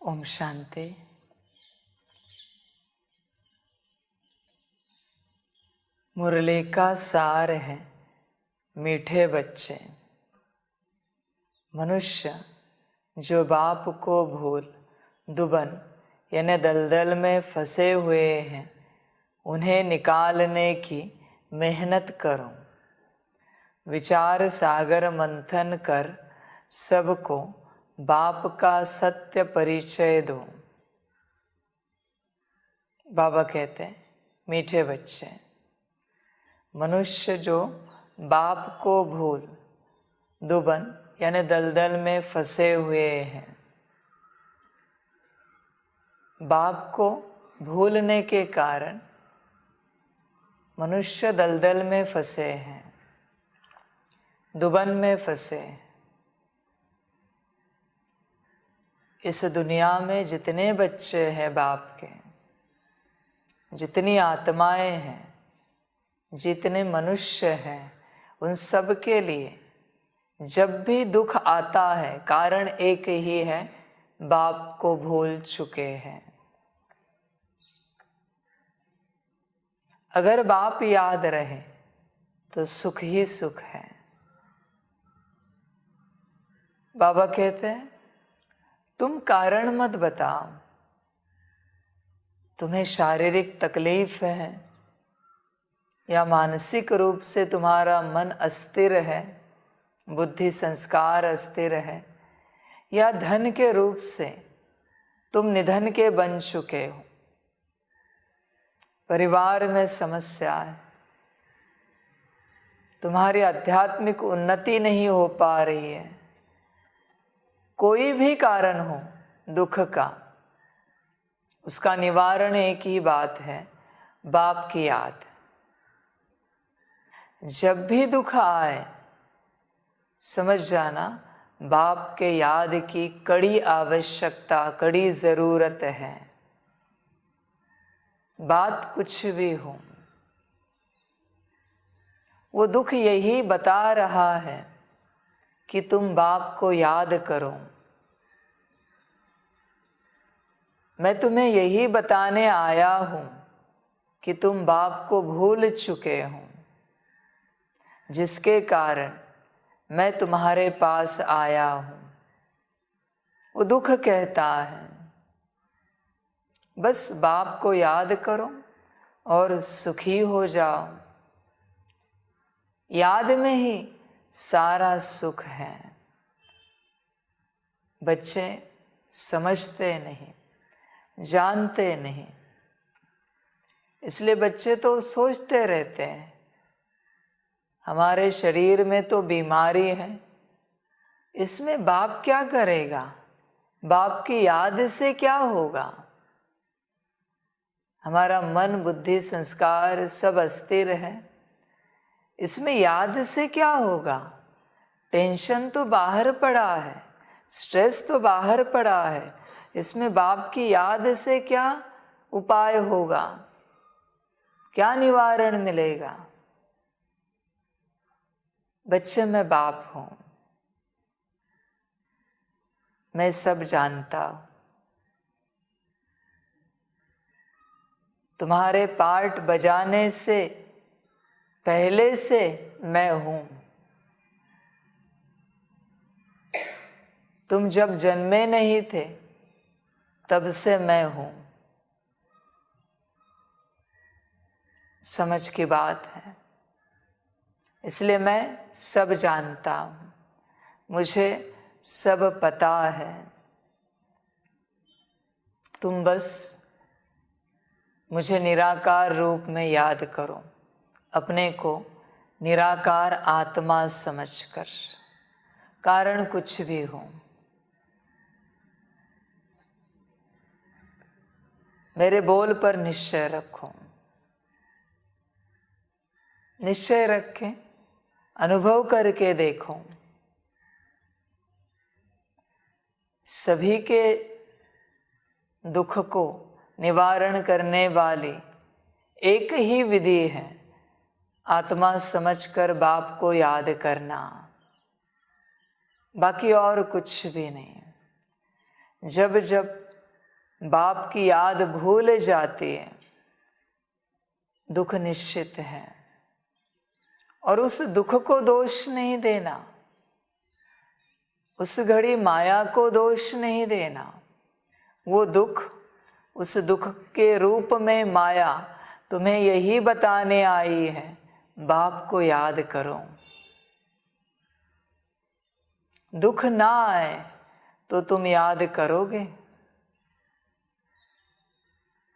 ओम शांति। मुरली का सार है मीठे बच्चे। मनुष्य जो बाप को भूल दुबन यानी दलदल में फंसे हुए हैं, उन्हें निकालने की मेहनत करो। विचार सागर मंथन कर सबको बाप का सत्य परिचय दो। बाबा कहते हैं, मीठे बच्चे, मनुष्य जो बाप को भूल दुबन यानी दलदल में फंसे हुए हैं, बाप को भूलने के कारण मनुष्य दलदल में फंसे हैं, दुबन में फंसे हैं। इस दुनिया में जितने बच्चे हैं बाप के, जितनी आत्माएं हैं, जितने मनुष्य हैं, उन सब के लिए जब भी दुख आता है कारण एक ही है, बाप को भूल चुके हैं। अगर बाप याद रहे तो सुख ही सुख है। बाबा कहते हैं, तुम कारण मत बताओ। तुम्हें शारीरिक तकलीफ है या मानसिक रूप से तुम्हारा मन अस्थिर है, बुद्धि संस्कार अस्थिर है, या धन के रूप से तुम निधन के बन चुके हो, परिवार में समस्या है, तुम्हारी आध्यात्मिक उन्नति नहीं हो पा रही है, कोई भी कारण हो दुख का, उसका निवारण एक ही बात है, बाप की याद। जब भी दुख आए समझ जाना बाप के याद की कड़ी आवश्यकता, कड़ी जरूरत है। बात कुछ भी हो, वो दुख यही बता रहा है कि तुम बाप को याद करो। मैं तुम्हें यही बताने आया हूं कि तुम बाप को भूल चुके हो, जिसके कारण मैं तुम्हारे पास आया हूं। वो दुख कहता है, बस बाप को याद करो और सुखी हो जाओ। याद में ही सारा सुख है। बच्चे समझते नहीं, जानते नहीं, इसलिए बच्चे तो सोचते रहते हैं हमारे शरीर में तो बीमारी है, इसमें बाप क्या करेगा, बाप की याद से क्या होगा। हमारा मन बुद्धि संस्कार सब अस्थिर है, इसमें याद से क्या होगा। टेंशन तो बाहर पड़ा है, स्ट्रेस तो बाहर पड़ा है, इसमें बाप की याद से क्या उपाय होगा, क्या निवारण मिलेगा। बच्चे, मैं बाप हूं, मैं सब जानता हूं। तुम्हारे पार्ट बजाने से पहले से मैं हूं। तुम जब जन्मे नहीं थे तब से मैं हूं। समझ की बात है। इसलिए मैं सब जानता हूं, मुझे सब पता है। तुम बस मुझे निराकार रूप में याद करो, अपने को निराकार आत्मा समझकर, कारण कुछ भी हो। मेरे बोल पर निश्चय रखो। निश्चय रखें, अनुभव करके देखो। सभी के दुख को निवारण करने वाली एक ही विधि है, आत्मा समझकर बाप को याद करना, बाकी और कुछ भी नहीं। जब जब बाप की याद भूल जाती है, दुख निश्चित है। और उस दुख को दोष नहीं देना, उस घड़ी माया को दोष नहीं देना। वो दुख, उस दुख के रूप में माया तुम्हें यही बताने आई है, बाप को याद करो। दुख ना आए तो तुम याद करोगे।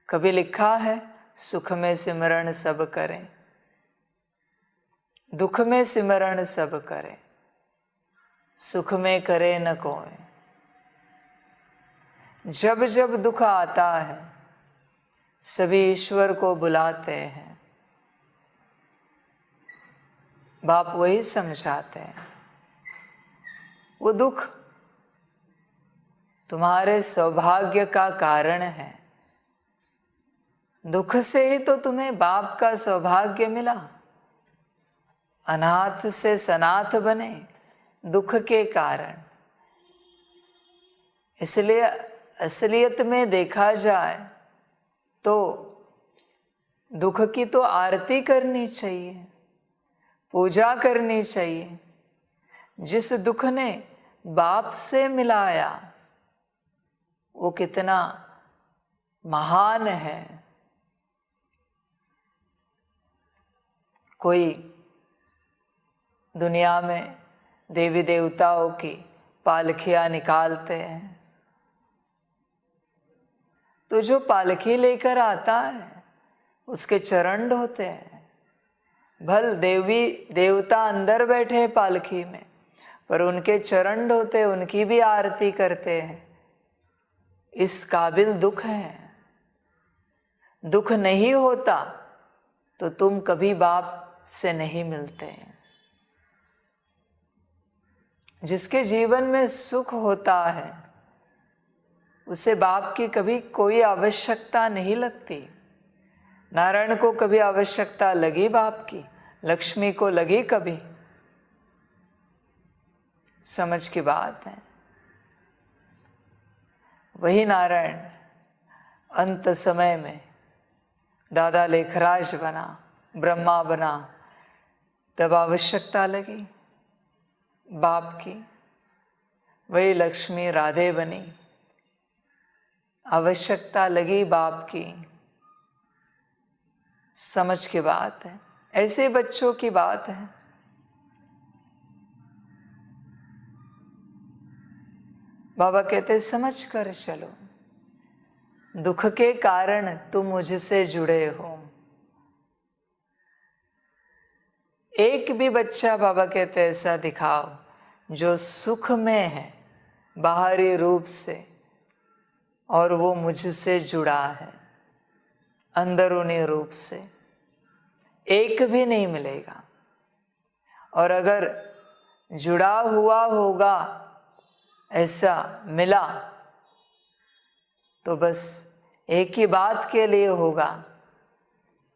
कभी लिखा है, सुख में सिमरण सब करें, दुख में सिमरण सब करें, सुख में करे न कोई। जब जब दुख आता है सभी ईश्वर को बुलाते हैं। बाप वही समझाते हैं, वो दुख तुम्हारे सौभाग्य का कारण है। दुख से ही तो तुम्हें बाप का सौभाग्य मिला। अनाथ से सनाथ बने दुख के कारण। इसलिए असलियत में देखा जाए तो दुख की तो आरती करनी चाहिए, पूजा करनी चाहिए। जिस दुख ने बाप से मिलाया वो कितना महान है। कोई दुनिया में देवी देवताओं की पालकियां निकालते हैं, तो जो पालकी लेकर आता है उसके चरण धोते हैं। भल देवी देवता अंदर बैठे पालकी में, पर उनके चरण धोते, उनकी भी आरती करते हैं। इस काबिल दुख है। दुख नहीं होता तो तुम कभी बाप से नहीं मिलते हैं। जिसके जीवन में सुख होता है उसे बाप की कभी कोई आवश्यकता नहीं लगती। नारायण को कभी आवश्यकता लगी बाप की, लक्ष्मी को लगी कभी। समझ की बात है। वही नारायण अंत समय में दादा लेखराज बना, ब्रह्मा बना, तब आवश्यकता लगी बाप की। वही लक्ष्मी राधे बनी, आवश्यकता लगी बाप की। समझ की बात है। ऐसे बच्चों की बात है। बाबा कहते समझ कर चलो, दुख के कारण तुम मुझसे जुड़े हो। एक भी बच्चा बाबा कहते ऐसा दिखाओ जो सुख में है बाहरी रूप से और वो मुझसे जुड़ा है अंदरूनी रूप से, एक भी नहीं मिलेगा। और अगर जुड़ा हुआ होगा ऐसा मिला तो बस एक ही बात के लिए होगा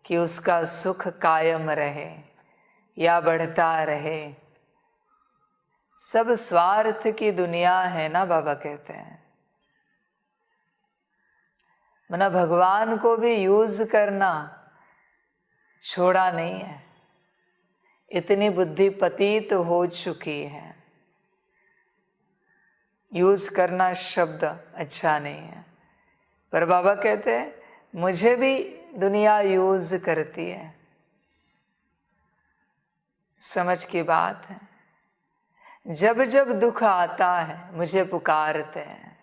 कि उसका सुख कायम रहे या बढ़ता रहे। सब स्वार्थ की दुनिया है ना, बाबा कहते हैं। मना भगवान को भी यूज करना छोड़ा नहीं है। इतनी बुद्धि पतित हो चुकी है। यूज करना शब्द अच्छा नहीं है, पर बाबा कहते हैं मुझे भी दुनिया यूज करती है। समझ की बात है। जब जब दुख आता है मुझे पुकारते हैं,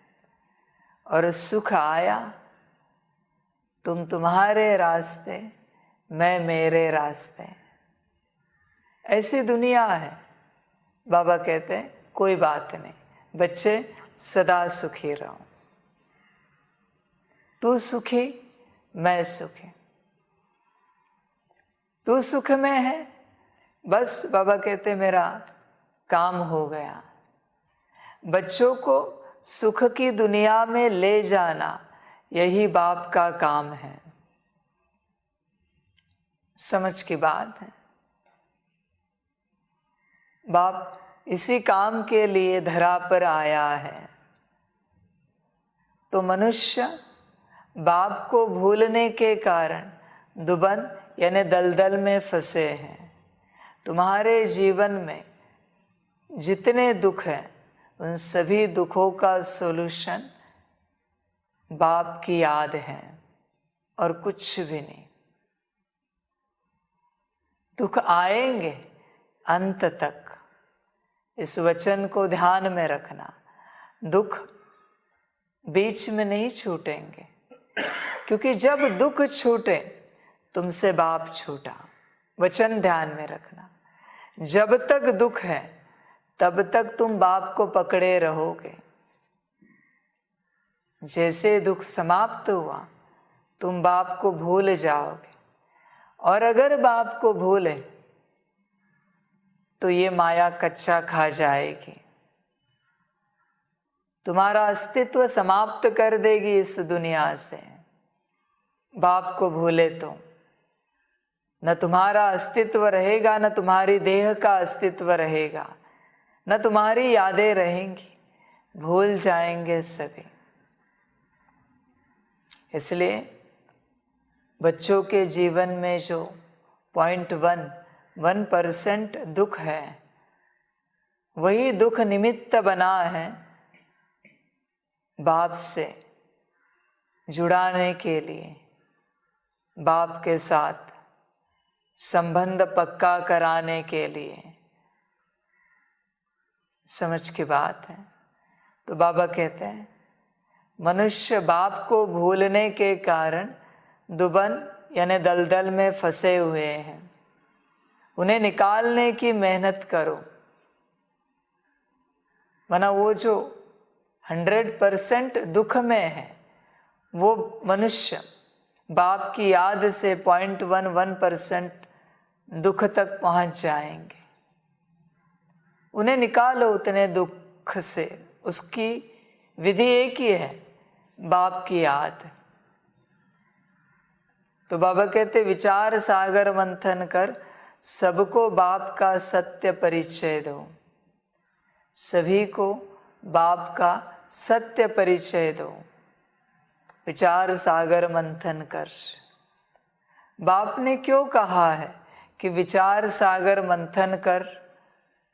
और सुख आया तुम तुम्हारे रास्ते मैं मेरे रास्ते। ऐसी दुनिया है। बाबा कहते हैं कोई बात नहीं बच्चे, सदा सुखी रहो। तू सुखी मैं सुखी। तू सुख में है, बस बाबा कहते मेरा काम हो गया। बच्चों को सुख की दुनिया में ले जाना यही बाप का काम है। समझ की बात है। बाप इसी काम के लिए धरा पर आया है। तो मनुष्य बाप को भूलने के कारण दुबन यानी दलदल में फंसे हैं। तुम्हारे जीवन में जितने दुख हैं उन सभी दुखों का सॉल्यूशन बाप की याद है और कुछ भी नहीं। दुख आएंगे अंत तक, इस वचन को ध्यान में रखना। दुख बीच में नहीं छूटेंगे, क्योंकि जब दुख छूटे तुमसे बाप छूटा। वचन ध्यान में रखना। जब तक दुख है तब तक तुम बाप को पकड़े रहोगे। जैसे दुख समाप्त हुआ तुम बाप को भूल जाओगे, और अगर बाप को भूले तो ये माया कच्चा खा जाएगी, तुम्हारा अस्तित्व समाप्त कर देगी इस दुनिया से। बाप को भूले तो न तुम्हारा अस्तित्व रहेगा, न तुम्हारी देह का अस्तित्व रहेगा, न तुम्हारी यादें रहेंगी, भूल जाएंगे सभी। इसलिए बच्चों के जीवन में जो 0.1% दुख है, वही दुख निमित्त बना है बाप से जुड़ाने के लिए, बाप के साथ संबंध पक्का कराने के लिए। समझ की बात है। तो बाबा कहते हैं मनुष्य बाप को भूलने के कारण दुबन यानी दलदल में फंसे हुए हैं। उन्हें निकालने की मेहनत करो, वरना वो जो 100% दुख में है वो मनुष्य बाप की याद से 0.11% दुख तक पहुंच जाएंगे। उन्हें निकालो उतने दुख से। उसकी विधि एक ही है, बाप की याद। तो बाबा कहते विचार सागर मंथन कर सबको बाप का सत्य परिचय दो। सभी को बाप का सत्य परिचय दो। विचार सागर मंथन कर। बाप ने क्यों कहा है कि विचार सागर मंथन कर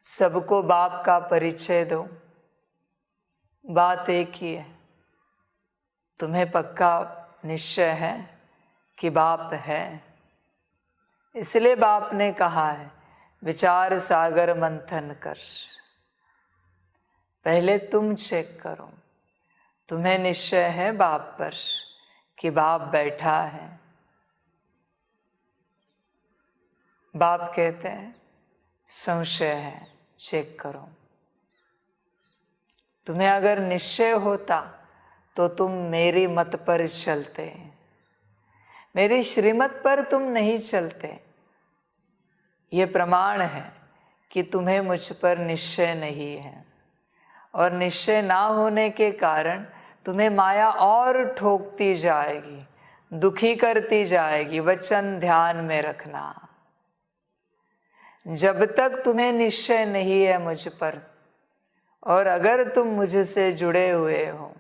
सबको बाप का परिचय दो? बात एक ही है, तुम्हें पक्का निश्चय है कि बाप है, इसलिए बाप ने कहा है विचार सागर मंथन कर। पहले तुम चेक करो, तुम्हें निश्चय है बाप पर कि बाप बैठा है। बाप कहते हैं संशय है, चेक करो। तुम्हें अगर निश्चय होता तो तुम मेरी मत पर चलते, मेरी श्रीमत पर तुम नहीं चलते। ये प्रमाण है कि तुम्हें मुझ पर निश्चय नहीं है, और निश्चय ना होने के कारण तुम्हें माया और ठोकती जाएगी, दुखी करती जाएगी। वचन ध्यान में रखना। जब तक तुम्हें निश्चय नहीं है मुझ पर, और अगर तुम मुझसे जुड़े हुए हो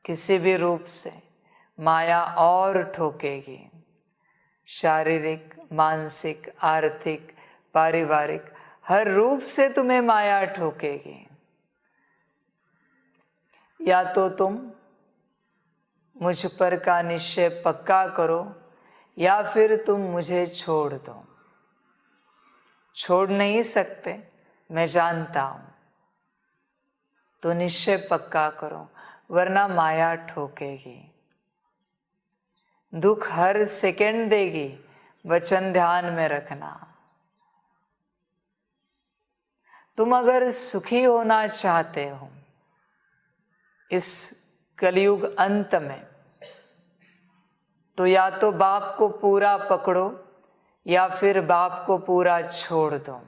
किसी भी रूप से, माया और ठोकेगी। शारीरिक, मानसिक, आर्थिक, पारिवारिक, हर रूप से तुम्हें माया ठोकेगी। या तो तुम मुझ पर का निश्चय पक्का करो, या फिर तुम मुझे छोड़ दो। छोड़ नहीं सकते, मैं जानता हूं। तो निश्चय पक्का करो, वरना माया ठोकेगी, दुख हर सेकंड देगी। वचन ध्यान में रखना। तुम अगर सुखी होना चाहते हो इस कलयुग अंत में, तो या तो बाप को पूरा पकड़ो या फिर बाप को पूरा छोड़ दो।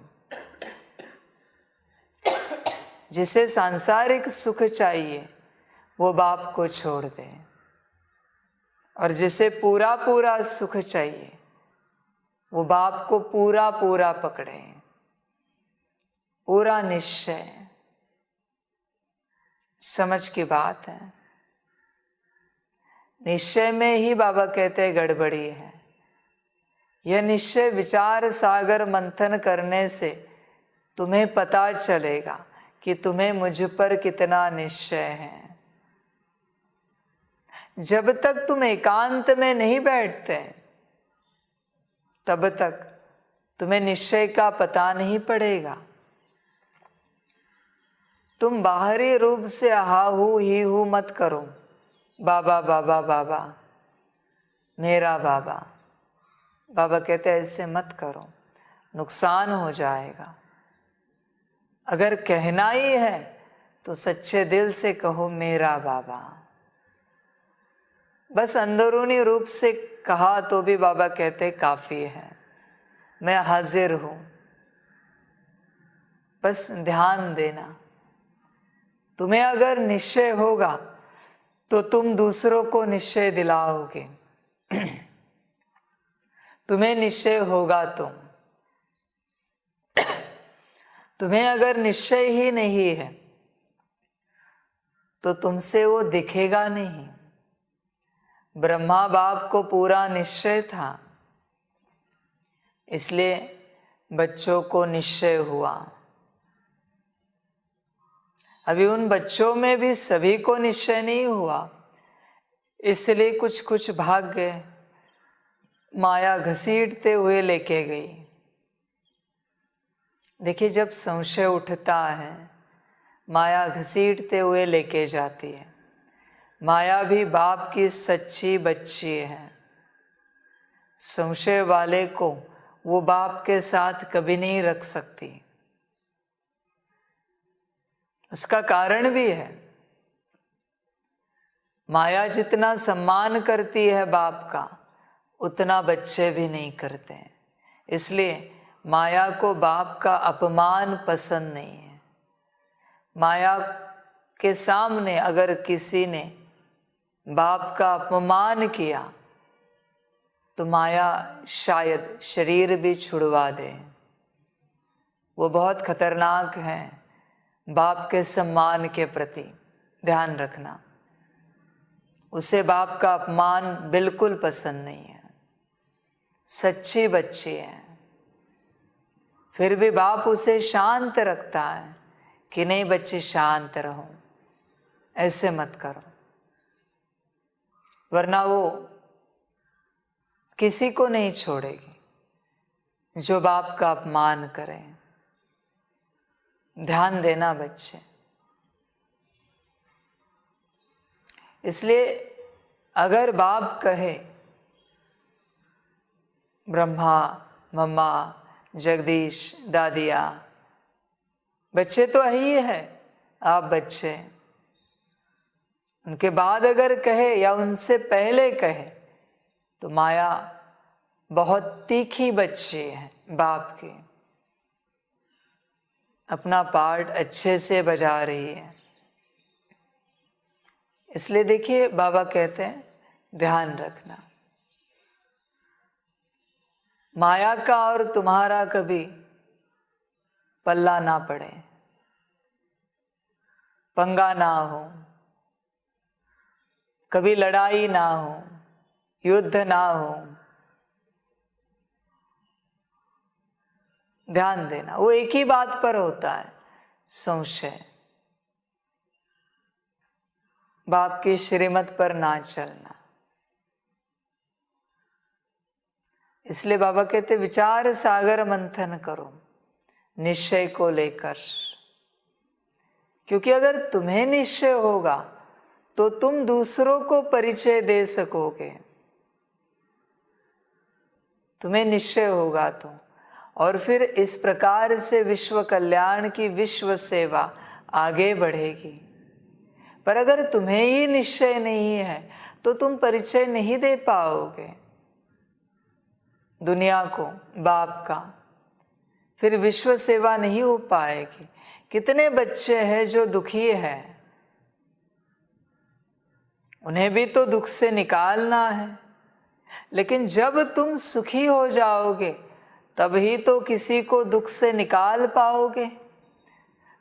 जिसे सांसारिक सुख चाहिए वो बाप को छोड़ दे, और जिसे पूरा पूरा सुख चाहिए वो बाप को पूरा पूरा पकड़े। पूरा निश्चय। समझ की बात है। निश्चय में ही बाबा कहते हैं गड़बड़ी है। यह निश्चय विचार सागर मंथन करने से तुम्हें पता चलेगा कि तुम्हें मुझ पर कितना निश्चय है। जब तक तुम एकांत में नहीं बैठते तब तक तुम्हें निश्चय का पता नहीं पड़ेगा। तुम बाहरी रूप से हा हूँ ही हूँ मत करो, बाबा बाबा बाबा मेरा बाबा। बाबा कहते हैं ऐसे मत करो, नुकसान हो जाएगा। अगर कहना ही है तो सच्चे दिल से कहो मेरा बाबा। बस अंदरूनी रूप से कहा तो भी बाबा कहते काफ़ी है, मैं हाजिर हूँ। बस ध्यान देना। तुम्हें अगर निश्चय होगा तो तुम दूसरों को निश्चय दिलाओगे। तुम्हें निश्चय होगा तुम्हें अगर निश्चय ही नहीं है तो तुमसे वो दिखेगा नहीं। ब्रह्मा बाप को पूरा निश्चय था, इसलिए बच्चों को निश्चय हुआ। अभी उन बच्चों में भी सभी को निश्चय नहीं हुआ, इसलिए कुछ कुछ भाग गए, माया घसीटते हुए लेके गई। देखिए, जब संशय उठता है माया घसीटते हुए लेके जाती है। माया भी बाप की सच्ची बच्ची है। संशय वाले को वो बाप के साथ कभी नहीं रख सकती। उसका कारण भी है, माया जितना सम्मान करती है बाप का उतना बच्चे भी नहीं करते हैं। इसलिए माया को बाप का अपमान पसंद नहीं है। माया के सामने अगर किसी ने बाप का अपमान किया तो माया शायद शरीर भी छुड़वा दे। वो बहुत खतरनाक है बाप के सम्मान के प्रति, ध्यान रखना। उसे बाप का अपमान बिल्कुल पसंद नहीं है। सच्ची बच्ची है, फिर भी बाप उसे शांत रखता है कि नहीं बच्चे शांत रहो, ऐसे मत करो, वरना वो किसी को नहीं छोड़ेगी जो बाप का अपमान करे। ध्यान देना बच्चे। इसलिए अगर बाप कहे ब्रह्मा मम्मा जगदीश दादिया, बच्चे तो ही है, आप बच्चे, उनके बाद अगर कहे या उनसे पहले कहे तो माया बहुत तीखी बच्ची है बाप की, अपना पार्ट अच्छे से बजा रही है। इसलिए देखिए बाबा कहते हैं ध्यान रखना, माया का और तुम्हारा कभी पल्ला ना पड़े, पंगा ना हो, कभी लड़ाई ना हो, युद्ध ना हो। ध्यान देना, वो एक ही बात पर होता है, संशय। बाप की श्रीमत पर ना चलना। इसलिए बाबा कहते विचार सागर मंथन करो निश्चय को लेकर, क्योंकि अगर तुम्हें निश्चय होगा तो तुम दूसरों को परिचय दे सकोगे। तुम्हें निश्चय होगा तो, और फिर इस प्रकार से विश्व कल्याण की विश्व सेवा आगे बढ़ेगी। पर अगर तुम्हें ही निश्चय नहीं है तो तुम परिचय नहीं दे पाओगे दुनिया को बाप का, फिर विश्व सेवा नहीं हो पाएगी। कितने बच्चे हैं जो दुखी हैं, उन्हें भी तो दुख से निकालना है, लेकिन जब तुम सुखी हो जाओगे तभी तो किसी को दुख से निकाल पाओगे।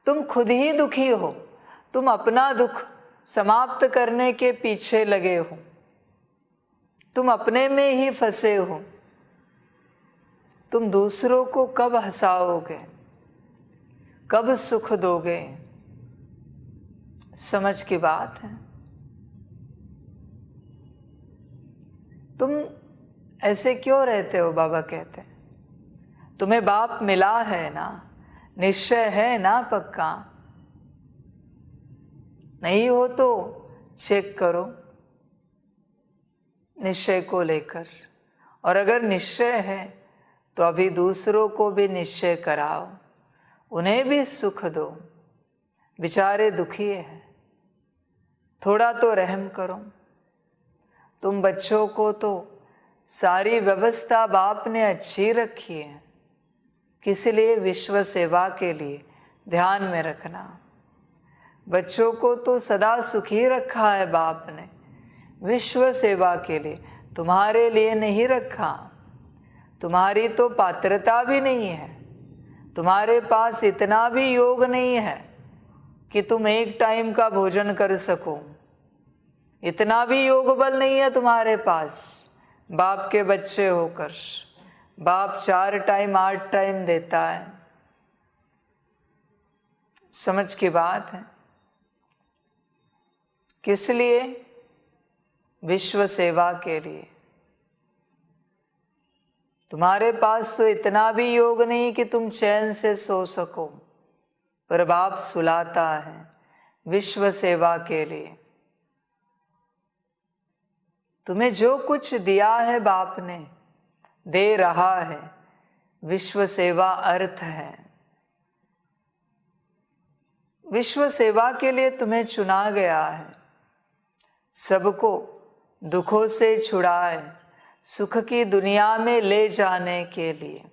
तुम खुद ही दुखी हो, तुम अपना दुख समाप्त करने के पीछे लगे हो, तुम अपने में ही फंसे हो। तुम दूसरों को कब हंसाओगे, कब सुख दोगे? समझ की बात है। तुम ऐसे क्यों रहते हो? बाबा कहते हैं तुम्हें बाप मिला है ना, निश्चय है ना पक्का? नहीं हो तो चेक करो निश्चय को लेकर, और अगर निश्चय है तो अभी दूसरों को भी निश्चय कराओ, उन्हें भी सुख दो। बेचारे दुखी हैं, थोड़ा तो रहम करो। तुम बच्चों को तो सारी व्यवस्था बाप ने अच्छी रखी है, किस लिए? विश्व सेवा के लिए। ध्यान में रखना, बच्चों को तो सदा सुखी रखा है बाप ने, विश्व सेवा के लिए, तुम्हारे लिए नहीं रखा। तुम्हारी तो पात्रता भी नहीं है, तुम्हारे पास इतना भी योग नहीं है कि तुम एक टाइम का भोजन कर सको। इतना भी योग बल नहीं है तुम्हारे पास, बाप के बच्चे होकर। बाप 4 टाइम 8 टाइम देता है। समझ की बात है। किस लिए? विश्व सेवा के लिए। तुम्हारे पास तो इतना भी योग नहीं कि तुम चैन से सो सको, पर बाप सुलाता है विश्व सेवा के लिए। तुम्हें जो कुछ दिया है बाप ने, दे रहा है, विश्व सेवा अर्थ है। विश्व सेवा के लिए तुम्हें चुना गया है, सबको दुखों से छुड़ाए, सुख की दुनिया में ले जाने के लिए।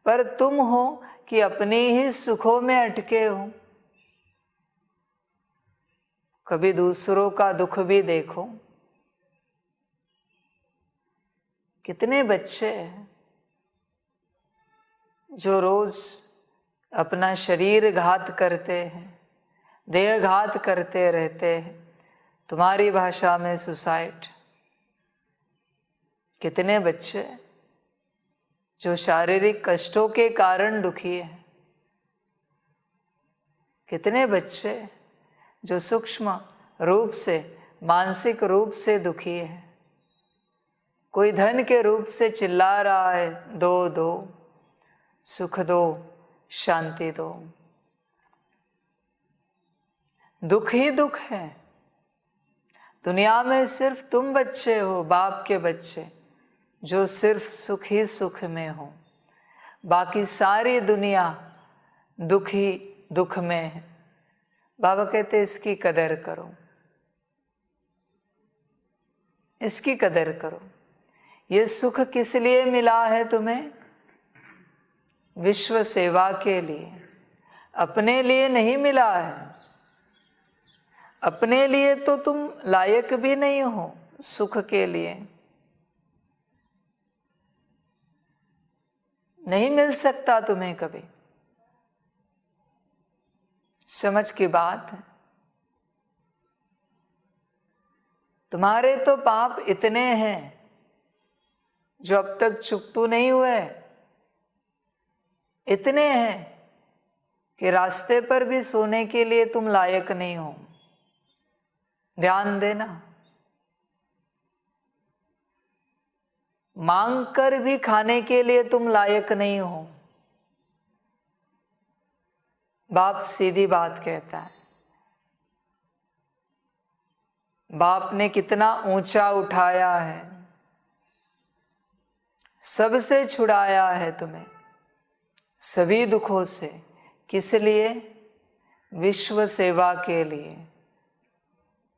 पर तुम हो कि अपने ही सुखों में अटके हो। कभी दूसरों का दुख भी देखो। कितने बच्चे हैं जो रोज अपना शरीर घात करते हैं, देह घात करते रहते हैं, तुम्हारी भाषा में सुसाइड। कितने बच्चे जो शारीरिक कष्टों के कारण दुखी हैं। कितने बच्चे जो सूक्ष्म रूप से, मानसिक रूप से दुखी है। कोई धन के रूप से चिल्ला रहा है, दो दो, सुख दो, शांति दो। दुख ही दुख है। दुनिया में सिर्फ तुम बच्चे हो, बाप के बच्चे, जो सिर्फ सुख ही सुख में हो। बाकी सारी दुनिया दुख ही दुख में है। बाबा कहते इसकी कदर करो, इसकी कदर करो। ये सुख किस लिए मिला है तुम्हें? विश्व सेवा के लिए, अपने लिए नहीं मिला है। अपने लिए तो तुम लायक भी नहीं हो सुख के लिए, नहीं मिल सकता तुम्हें कभी। समझ की बात है। तुम्हारे तो पाप इतने हैं जो अब तक चुकतू नहीं हुए, इतने हैं कि रास्ते पर भी सोने के लिए तुम लायक नहीं हो। ध्यान देना। मांग कर भी खाने के लिए तुम लायक नहीं हो। बाप सीधी बात कहता है। बाप ने कितना ऊंचा उठाया है, सबसे छुड़ाया है तुम्हें, सभी दुखों से। किस लिए? विश्व सेवा के लिए।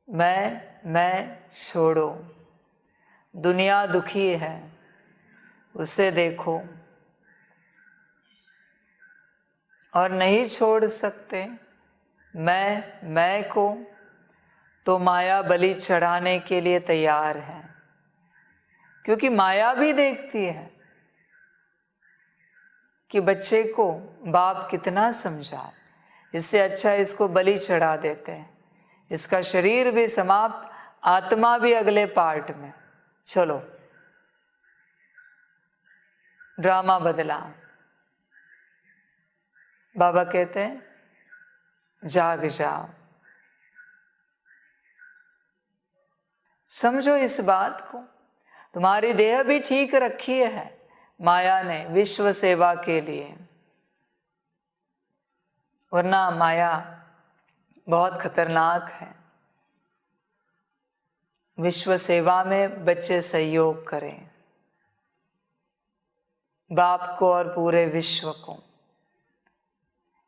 मैं छोड़ो। दुनिया दुखी है, उसे देखो, और नहीं छोड़ सकते मैं को, तो माया बलि चढ़ाने के लिए तैयार है। क्योंकि माया भी देखती है कि बच्चे को बाप कितना समझाए, इससे अच्छा इसको बलि चढ़ा देते हैं, इसका शरीर भी समाप्त, आत्मा भी अगले पार्ट में। चलो, ड्रामा बदला। बाबा कहते हैं जाग जाओ। समझो इस बात को, तुम्हारी देह भी ठीक रखी है माया ने विश्व सेवा के लिए, वरना माया बहुत खतरनाक है। विश्व सेवा में बच्चे सहयोग करें, बाप को और पूरे विश्व को।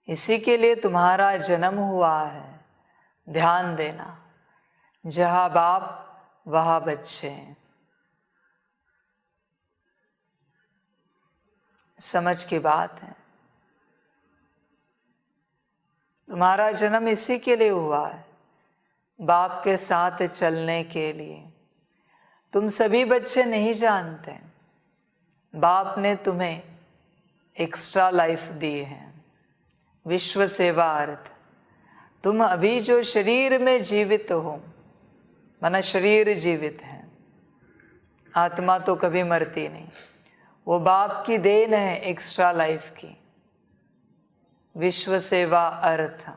इसी के लिए तुम्हारा जन्म हुआ है। ध्यान देना, जहाँ बाप वहाँ बच्चे। समझ की बात है। तुम्हारा जन्म इसी के लिए हुआ है, बाप के साथ चलने के लिए। तुम सभी बच्चे नहीं जानते, बाप ने तुम्हें एक्स्ट्रा लाइफ दी है, विश्व सेवा अर्थ। तुम अभी जो शरीर में जीवित हो, माना शरीर जीवित है, आत्मा तो कभी मरती नहीं, वो बाप की देन है एक्स्ट्रा लाइफ की, विश्व सेवा अर्थ।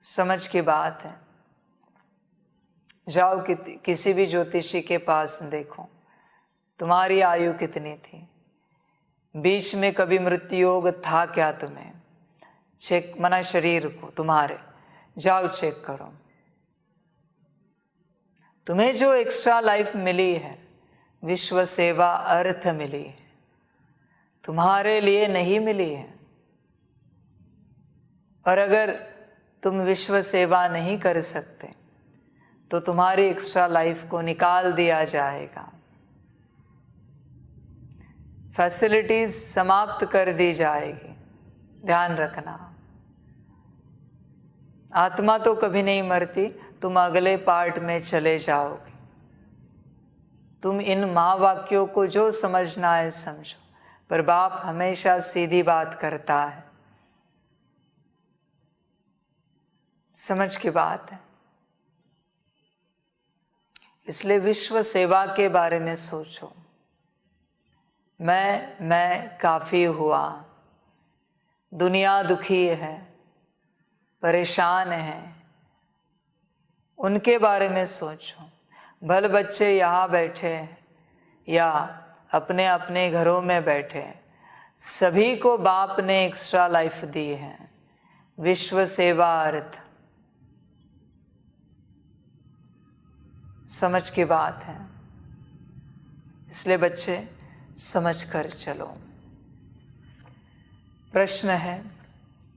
समझ की बात है। जाओ किसी भी ज्योतिषी के पास देखो, तुम्हारी आयु कितनी थी, बीच में कभी मृत्यु योग था क्या तुम्हें? चेक, मना शरीर को तुम्हारे, जाओ चेक करो। तुम्हें जो एक्स्ट्रा लाइफ मिली है, विश्व सेवा अर्थ मिली है, तुम्हारे लिए नहीं मिली है। और अगर तुम विश्व सेवा नहीं कर सकते तो तुम्हारी एक्स्ट्रा लाइफ को निकाल दिया जाएगा, फैसिलिटीज समाप्त कर दी जाएगी। ध्यान रखना, आत्मा तो कभी नहीं मरती, तुम अगले पार्ट में चले जाओगे। तुम इन महावाक्यों को जो समझना है समझो, पर बाप हमेशा सीधी बात करता है। समझ की बात है। इसलिए विश्व सेवा के बारे में सोचो। मैं काफ़ी हुआ, दुनिया दुखी है, परेशान है, उनके बारे में सोचो। भले बच्चे यहाँ बैठे हैं या अपने अपने घरों में बैठे हैं, सभी को बाप ने एक्स्ट्रा लाइफ दी है, विश्व सेवा अर्थ। समझ की बात है। इसलिए बच्चे समझ कर चलो। प्रश्न है,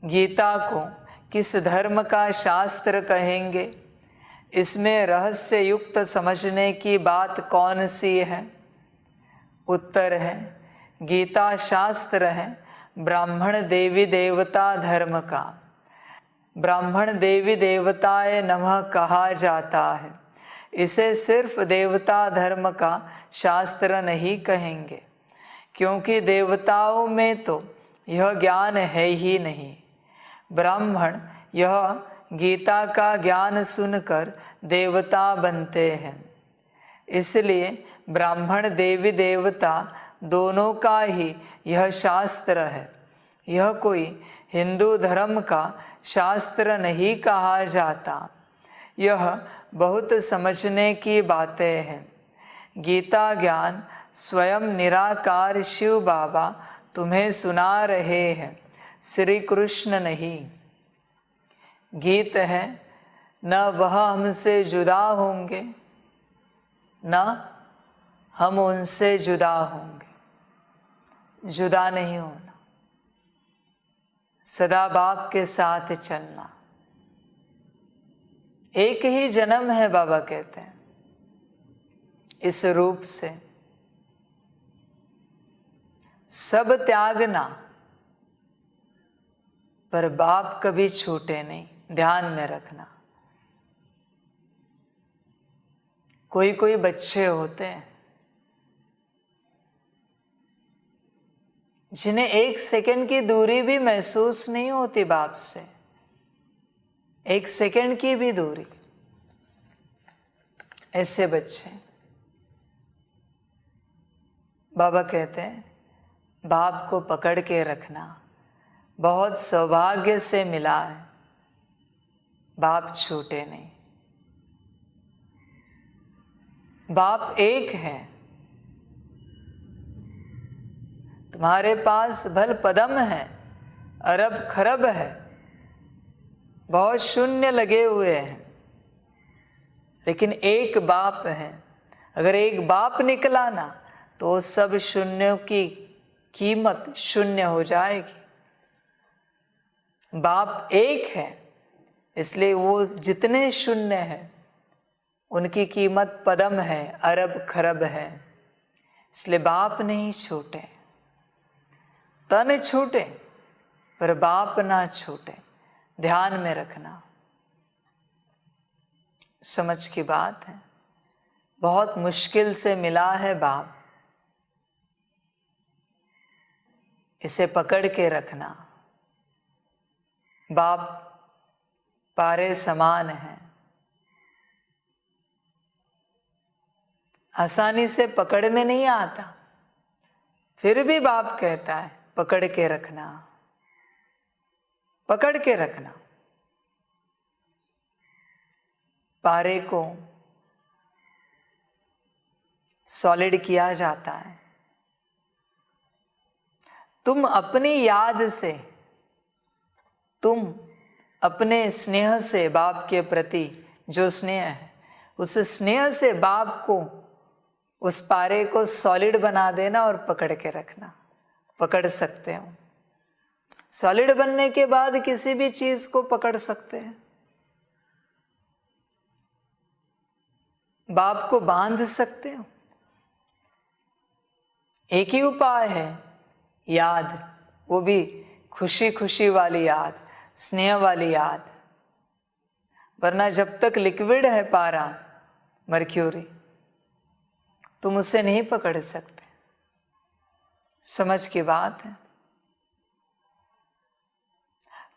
गीता को किस धर्म का शास्त्र कहेंगे? इसमें रहस्य युक्त समझने की बात कौन सी है? उत्तर है, गीता शास्त्र है ब्राह्मण देवी देवता धर्म का। ब्राह्मण देवी देवताए नमः कहा जाता है। इसे सिर्फ देवता धर्म का शास्त्र नहीं कहेंगे, क्योंकि देवताओं में तो यह ज्ञान है ही नहीं। ब्राह्मण यह गीता का ज्ञान सुनकर देवता बनते हैं। इसलिए ब्राह्मण देवी देवता दोनों का ही यह शास्त्र है। यह कोई हिंदू धर्म का शास्त्र नहीं कहा जाता। यह बहुत समझने की बातें हैं। गीता ज्ञान स्वयं निराकार शिव बाबा तुम्हें सुना रहे हैं, श्री कृष्ण नहीं। गीत है, न वह हमसे जुदा होंगे न हम उनसे जुदा होंगे। जुदा नहीं होना, सदा बाप के साथ चलना। एक ही जन्म है, बाबा कहते हैं, इस रूप से सब त्यागना, पर बाप कभी छूटे नहीं। ध्यान में रखना। कोई कोई बच्चे होते हैं जिन्हें 1 सेकंड की दूरी भी महसूस नहीं होती बाप से, 1 सेकंड की भी दूरी। ऐसे बच्चे बाबा कहते हैं बाप को पकड़ के रखना, बहुत सौभाग्य से मिला है, बाप छूटे नहीं। बाप एक है, तुम्हारे पास भल पदम है, अरब खरब है, बहुत शून्य लगे हुए हैं, लेकिन एक बाप है। अगर एक बाप निकला ना तो सब शून्यों की कीमत शून्य हो जाएगी। बाप एक है, इसलिए वो जितने शून्य हैं उनकी कीमत पदम है, अरब खरब है। इसलिए बाप नहीं छूटे, तन छूटे पर बाप ना छूटे, ध्यान में रखना। समझ की बात है, बहुत मुश्किल से मिला है बाप, इसे पकड़ के रखना। बाप पारे समान है, आसानी से पकड़ में नहीं आता, फिर भी बाप कहता है पकड़ के रखना, पकड़ के रखना। पारे को सॉलिड किया जाता है। तुम अपनी याद से, तुम अपने स्नेह से, बाप के प्रति जो स्नेह है, उस स्नेह से बाप को, उस पारे को सॉलिड बना देना और पकड़ के रखना। पकड़ सकते हो, सॉलिड बनने के बाद किसी भी चीज को पकड़ सकते हैं। बाप को बांध सकते हो। एक ही उपाय है, याद, वो भी खुशी खुशी वाली याद, स्नेह वाली याद। वरना जब तक लिक्विड है पारा, मर्क्यूरी, तुम उसे नहीं पकड़ सकते। समझ की बात है।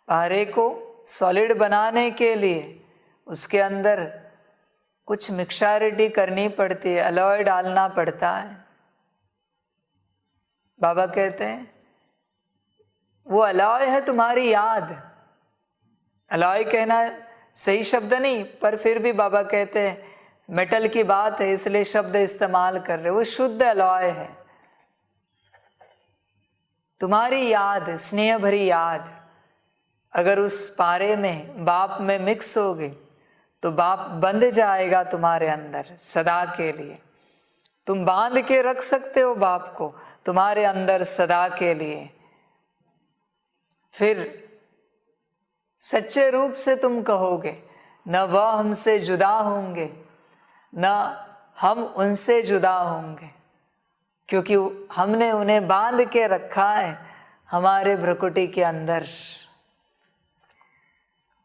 पारे को सॉलिड बनाने के लिए उसके अंदर कुछ मिक्सचरिटी करनी पड़ती है, अलॉय डालना पड़ता है। बाबा कहते हैं वो अलॉय है तुम्हारी याद। अलॉय कहना सही शब्द नहीं, पर फिर भी बाबा कहते हैं मेटल की बात है इसलिए शब्द इस्तेमाल कर रहे, वो शुद्ध अलॉय है। तुम्हारी याद, स्नेह भरी याद अगर उस पारे में, बाप में मिक्स होगी तो बाप बंध जाएगा तुम्हारे अंदर सदा के लिए। तुम बांध के रख सकते हो बाप को तुम्हारे अंदर सदा के लिए। फिर सच्चे रूप से तुम कहोगे न वह हमसे जुदा होंगे न हम उनसे जुदा होंगे, क्योंकि हमने उन्हें बांध के रखा है हमारे भ्रुकुटी के अंदर।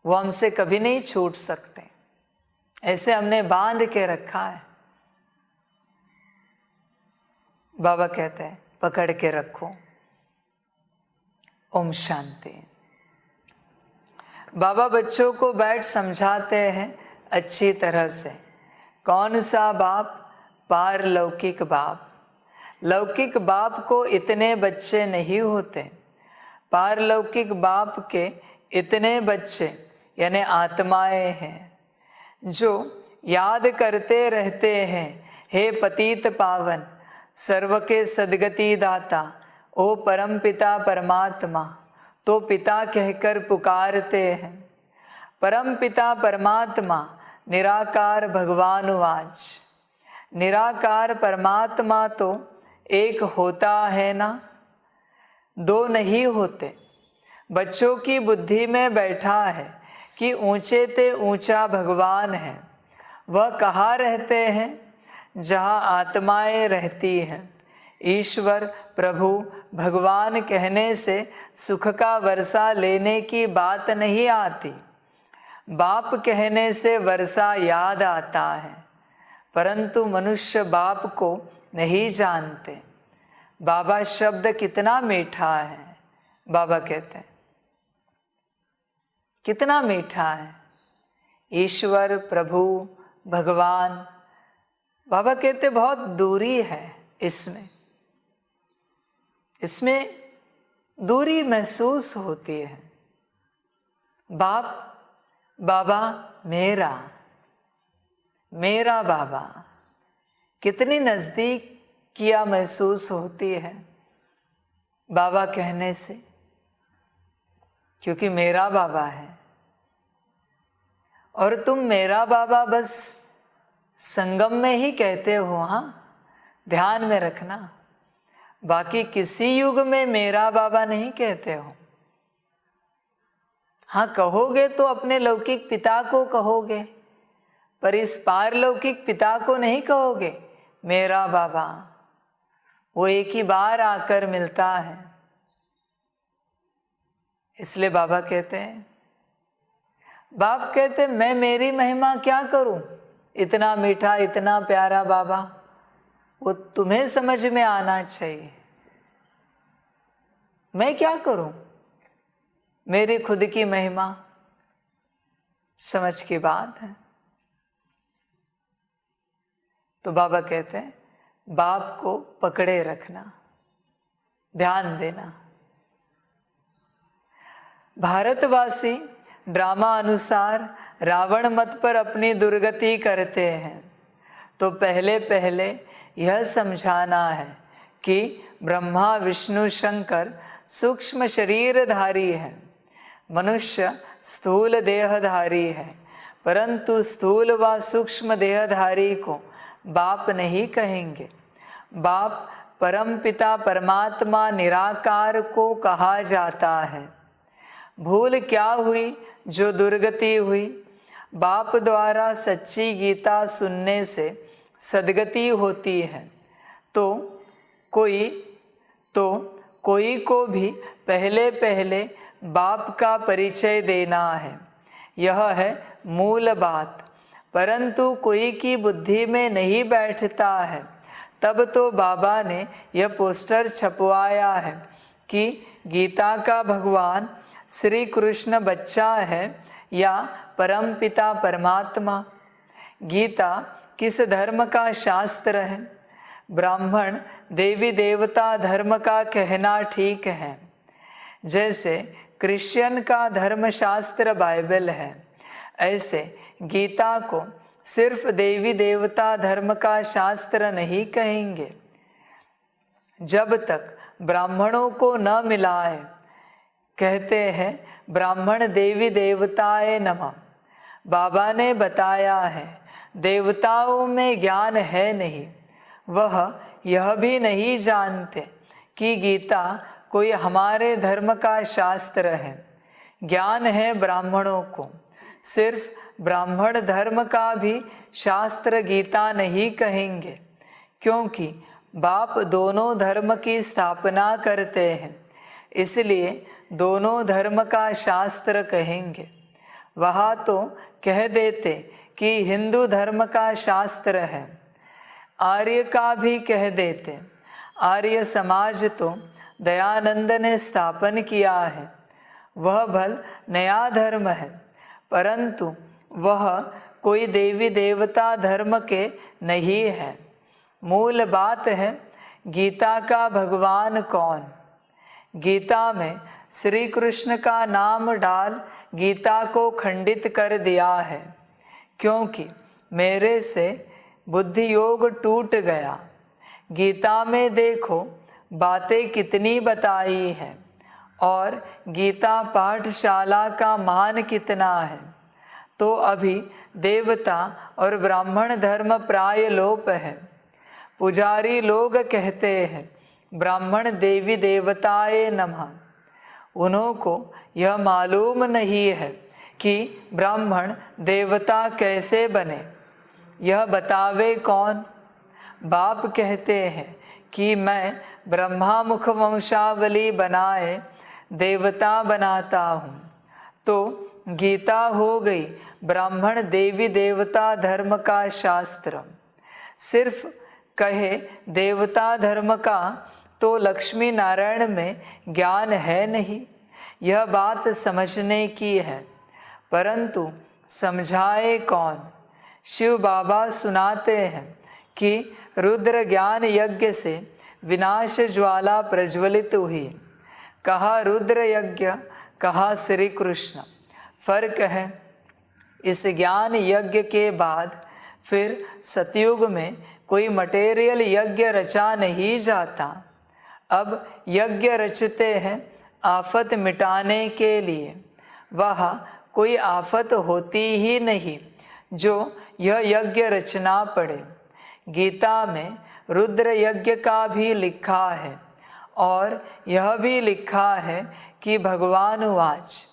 वो हमसे कभी नहीं छूट सकते, ऐसे हमने बांध के रखा है। बाबा कहते हैं पकड़ के रखो। ओम शांति। बाबा बच्चों को बैठ समझाते हैं अच्छी तरह से। कौन सा बाप? पारलौकिक बाप। लौकिक बाप को इतने बच्चे नहीं होते, पारलौकिक बाप के इतने बच्चे यानी आत्माएं हैं जो याद करते रहते हैं, हे पतित पावन सर्व के सद्गति दाता, ओ परम पिता परमात्मा। तो पिता कहकर पुकारते हैं। परम पिता परमात्मा निराकार भगवानुवाच। निराकार परमात्मा तो एक होता है ना, दो नहीं होते। बच्चों की बुद्धि में बैठा है कि ऊंचे ते ऊंचा भगवान है। वह कहाँ रहते हैं? जहाँ आत्माएं रहती हैं। ईश्वर प्रभु भगवान कहने से सुख का वर्षा लेने की बात नहीं आती। बाप कहने से वर्षा याद आता है, परंतु मनुष्य बाप को नहीं जानते। बाबा शब्द कितना मीठा है, बाबा कहते हैं कितना मीठा है। ईश्वर प्रभु भगवान, बाबा कहते बहुत दूरी है इसमें। इसमें दूरी महसूस होती है। बाप बाबा मेरा, मेरा बाबा, कितनी नज़दीक किया महसूस होती है बाबा कहने से, क्योंकि मेरा बाबा है। और तुम मेरा बाबा बस संगम में ही कहते हो, हाँ, ध्यान में रखना, बाकी किसी युग में मेरा बाबा नहीं कहते हो। हाँ, कहोगे तो अपने लौकिक पिता को कहोगे, पर इस पारलौकिक पिता को नहीं कहोगे मेरा बाबा। वो एक ही बार आकर मिलता है। इसलिए बाबा कहते हैं, बाप कहते मैं मेरी महिमा क्या करूं, इतना मीठा इतना प्यारा बाबा, वो तुम्हें समझ में आना चाहिए। मैं क्या करूं, मेरी खुद की महिमा समझ की बात है। तो बाबा कहते हैं बाप को पकड़े रखना, ध्यान देना। भारतवासी ड्रामा अनुसार रावण मत पर अपनी दुर्गति करते हैं, तो पहले पहले यह समझाना है कि ब्रह्मा विष्णु शंकर सूक्ष्म शरीरधारी है, मनुष्य स्थूल देहधारी है, परंतु स्थूल व सूक्ष्म देहधारी को बाप नहीं कहेंगे। बाप परमपिता परमात्मा निराकार को कहा जाता है। भूल क्या हुई जो दुर्गति हुई, बाप द्वारा सच्ची गीता सुनने से सद्गति होती है। तो कोई को भी पहले पहले बाप का परिचय देना है, यह है मूल बात। परंतु कोई की बुद्धि में नहीं बैठता है, तब तो बाबा ने यह पोस्टर छपवाया है कि गीता का भगवान श्री कृष्ण बच्चा है या परमपिता परमात्मा। गीता किस धर्म का शास्त्र है? ब्राह्मण देवी देवता धर्म का कहना ठीक है। जैसे क्रिश्चियन का धर्मशास्त्र बाइबल है, ऐसे गीता को सिर्फ देवी देवता धर्म का शास्त्र नहीं कहेंगे। जब तक ब्राह्मणों को न मिला है, कहते हैं ब्राह्मण देवी देवताए नमः। बाबा ने बताया है देवताओं में ज्ञान है नहीं, वह यह भी नहीं जानते कि गीता कोई हमारे धर्म का शास्त्र है। ज्ञान है ब्राह्मणों को, सिर्फ ब्राह्मण धर्म का भी शास्त्र गीता नहीं कहेंगे, क्योंकि बाप दोनों धर्म की स्थापना करते हैं, इसलिए दोनों धर्म का शास्त्र कहेंगे। वहाँ तो कह देते कि हिंदू धर्म का शास्त्र है, आर्य का भी कह देते। आर्य समाज तो दयानंद ने स्थापन किया है, वह भल नया धर्म है, परंतु वह कोई देवी देवता धर्म के नहीं है। मूल बात है गीता का भगवान कौन। गीता में श्री कृष्ण का नाम डाल गीता को खंडित कर दिया है, क्योंकि मेरे से बुद्धि योग टूट गया। गीता में देखो बातें कितनी बताई हैं और गीता पाठशाला का मान कितना है। तो अभी देवता और ब्राह्मण धर्म प्राय लोप है। पुजारी लोग कहते हैं ब्राह्मण देवी देवताए नमः। उन्हों को यह मालूम नहीं है कि ब्राह्मण देवता कैसे बने, यह बतावे कौन। बाप कहते हैं कि मैं ब्रह्मा मुख वंशावली बनाए देवता बनाता हूँ। तो गीता हो गई ब्राह्मण देवी देवता धर्म का शास्त्र। सिर्फ कहे देवता धर्म का तो लक्ष्मी नारायण में ज्ञान है नहीं, यह बात समझने की है, परंतु समझाए कौन। शिव बाबा सुनाते हैं कि रुद्र ज्ञान यज्ञ से विनाश ज्वाला प्रज्वलित हुई। कहा रुद्र यज्ञ, कहा श्री कृष्ण। फर्क है, इस ज्ञान यज्ञ के बाद फिर सतयुग में कोई मटेरियल यज्ञ रचा नहीं जाता। अब यज्ञ रचते हैं आफत मिटाने के लिए। वह कोई आफत होती ही नहीं जो यह यज्ञ रचना पड़े। गीता में रुद्र यज्ञ का भी लिखा है और यह भी लिखा है कि भगवान वाच।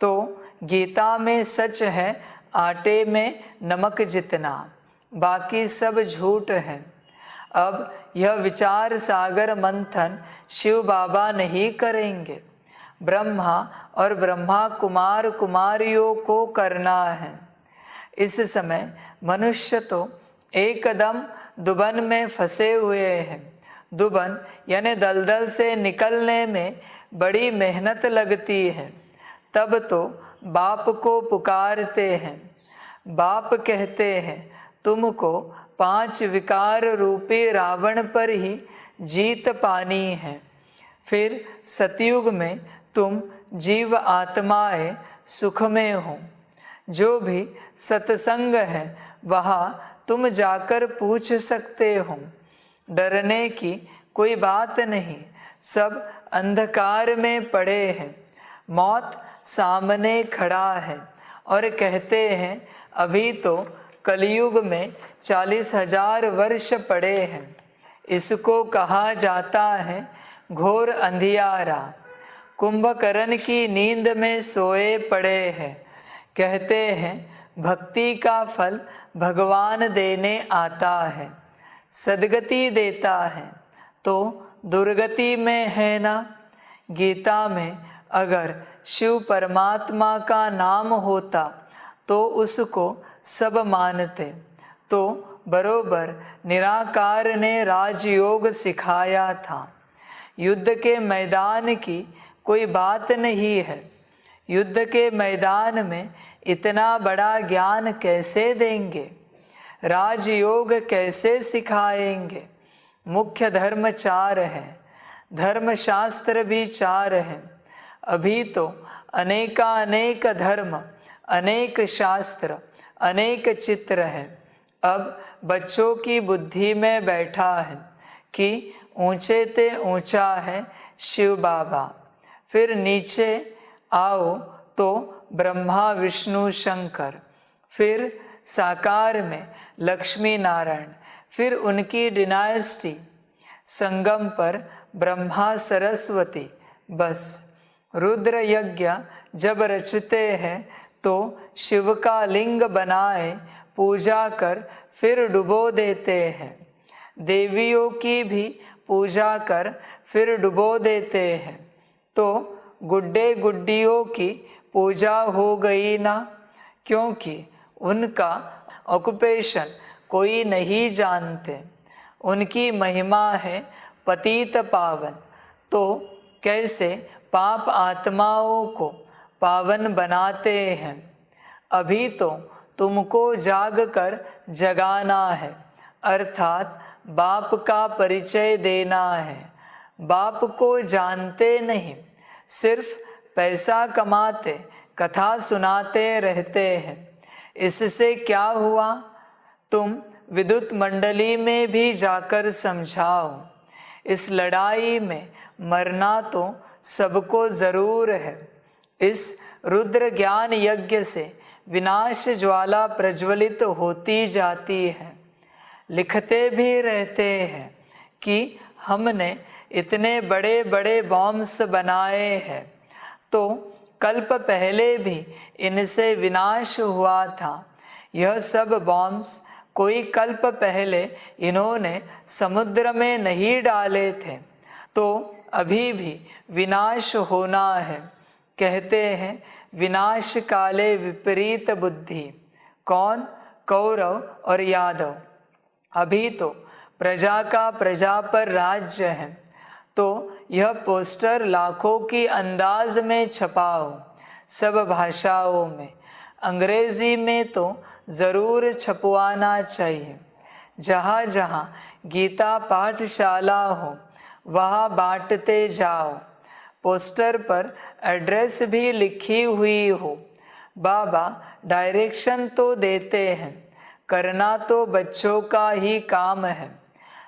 तो गीता में सच है आटे में नमक जितना, बाकी सब झूठ है। अब यह विचार सागर मंथन शिव बाबा नहीं करेंगे, ब्रह्मा और ब्रह्मा कुमार कुमारियों को करना है। इस समय मनुष्य तो एकदम दुबन में फंसे हुए हैं। दुबन यानी दलदल से निकलने में बड़ी मेहनत लगती है। तब तो बाप को पुकारते हैं। बाप कहते हैं तुमको 5 विकार रूपी रावण पर ही जीत पानी है। फिर सतयुग में तुम जीव आत्माएं सुख में हो। जो भी सत्संग है वहाँ तुम जाकर पूछ सकते हो। डरने की कोई बात नहीं, सब अंधकार में पड़े हैं। मौत सामने खड़ा है और कहते हैं अभी तो कलयुग में 40,000 वर्ष पड़े हैं। इसको कहा जाता है घोर अंधियारा। कुंभकर्ण की नींद में सोए पड़े हैं। कहते हैं भक्ति का फल भगवान देने आता है, सद्गति देता है तो दुर्गति में है ना। गीता में अगर शिव परमात्मा का नाम होता तो उसको सब मानते। तो बरोबर निराकार ने राजयोग सिखाया था। युद्ध के मैदान की कोई बात नहीं है। युद्ध के मैदान में इतना बड़ा ज्ञान कैसे देंगे, राजयोग कैसे सिखाएंगे। मुख्य धर्म 4 हैं, धर्मशास्त्र भी 4 हैं। अभी तो अनेकानेक धर्म, अनेक शास्त्र, अनेक चित्र हैं। अब बच्चों की बुद्धि में बैठा है कि ऊंचे ते ऊंचा है शिव बाबा, फिर नीचे आओ तो ब्रह्मा विष्णु शंकर, फिर साकार में लक्ष्मी नारायण, फिर उनकी डिनाइस्टी, संगम पर ब्रह्मा सरस्वती। बस रुद्र यज्ञ जब रचते हैं तो शिव का लिंग बनाए पूजा कर फिर डुबो देते हैं। देवियों की भी पूजा कर फिर डुबो देते हैं। तो गुड्डे गुड्डियों की पूजा हो गई ना, क्योंकि उनका ऑक्युपेशन कोई नहीं जानते। उनकी महिमा है पतित पावन। तो कैसे पाप आत्माओं को पावन बनाते हैं। अभी तो तुमको जाग कर जगाना है, अर्थात बाप का परिचय देना है। बाप को जानते नहीं, सिर्फ पैसा कमाते, कथा सुनाते रहते हैं। इससे क्या हुआ? तुम विद्युत मंडली में भी जाकर समझाओ। इस लड़ाई में मरना तो सबको ज़रूर है। इस रुद्र ज्ञान यज्ञ से विनाश ज्वाला प्रज्वलित होती जाती है। लिखते भी रहते हैं कि हमने इतने बड़े बड़े बॉम्ब्स बनाए हैं, तो कल्प पहले भी इनसे विनाश हुआ था। यह सब बॉम्ब्स कोई कल्प पहले इन्होंने समुद्र में नहीं डाले थे, तो अभी भी विनाश होना है। कहते हैं विनाश काले विपरीत बुद्धि। कौन? कौरव और यादव। अभी तो प्रजा का प्रजा पर राज्य है, तो यह पोस्टर लाखों की अंदाज में छपाओ, सब भाषाओं में। अंग्रेजी में तो ज़रूर छपवाना चाहिए। जहाँ जहाँ गीता पाठशाला हो वहाँ बांटते जाओ। पोस्टर पर एड्रेस भी लिखी हुई हो। बाबा डायरेक्शन तो देते हैं, करना तो बच्चों का ही काम है।